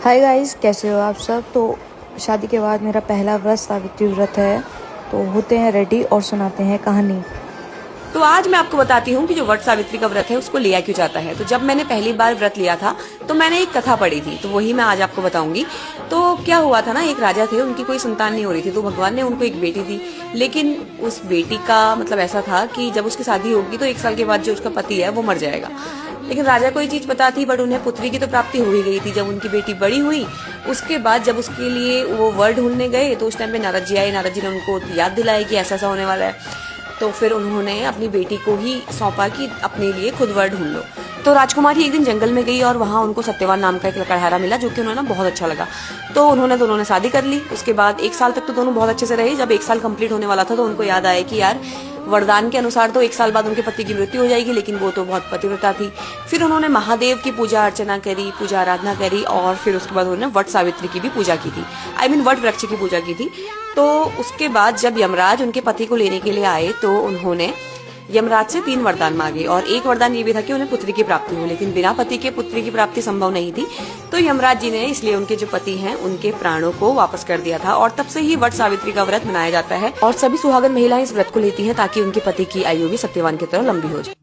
Hi guys, कैसे हो आप सब। तो शादी के बाद मेरा पहला व्रत सावित्री व्रत है। तो होते हैं रेडी और सुनाते हैं कहानी। तो आज मैं आपको बताती हूँ कि जो वट सावित्री का व्रत है उसको लिया क्यों जाता है। तो जब मैंने पहली बार व्रत लिया था तो मैंने एक कथा पढ़ी थी, तो वही मैं आज आपको बताऊंगी। तो क्या हुआ था ना, एक राजा थे, उनकी कोई संतान नहीं हो रही थी, तो भगवान ने उनको एक बेटी दी। लेकिन उस बेटी का मतलब ऐसा था कि जब उसकी शादी होगी तो 1 साल के बाद जो उसका पति है वो मर जाएगा। लेकिन राजा को ये चीज पता थी, बट उन्हें पुत्री की तो प्राप्ति हो ही गई थी। जब उनकी बेटी बड़ी हुई उसके बाद जब उसके लिए वो वर ढूंढने गए तो उस टाइम पे नारद जी आए। नारद जी ने उनको याद दिलाया कि ऐसा ऐसा होने वाला है। तो फिर उन्होंने अपनी बेटी को ही सौंपा कि अपने लिए खुद वर ढूंढ लो। तो राजकुमारी एक दिन जंगल में गई और वहां उनको सत्यवान नाम का एक लकड़हारा मिला, जो कि उन्हें ना बहुत अच्छा लगा। तो उन्होंने दोनों ने शादी कर ली। उसके बाद 1 साल तक तो दोनों बहुत अच्छे से रहे। जब 1 साल कंप्लीट होने वाला था तो उनको याद आया कि यार, वरदान के अनुसार तो 1 साल बाद उनके पति की मृत्यु हो जाएगी, लेकिन वो तो बहुत पतिव्रता थी। फिर उन्होंने महादेव की पूजा अर्चना करी, पूजा आराधना करी, और फिर उसके बाद उन्होंने वट सावित्री की भी पूजा की थी। वट वृक्ष की पूजा की थी। तो उसके बाद जब यमराज उनके पति को लेने के लिए आए तो उन्होंने यमराज से 3 वरदान मांगे, और एक वरदान ये भी था कि उन्हें पुत्री की प्राप्ति हो। लेकिन बिना पति के पुत्री की प्राप्ति संभव नहीं थी। तो यमराज जी ने इसलिए उनके जो पति हैं उनके प्राणों को वापस कर दिया था, और तब से ही वट सावित्री का व्रत मनाया जाता है। और सभी सुहागन महिलाएं इस व्रत को लेती हैं ताकि उनके पति की आयु भी सत्यवान की तरह लंबी हो जाए।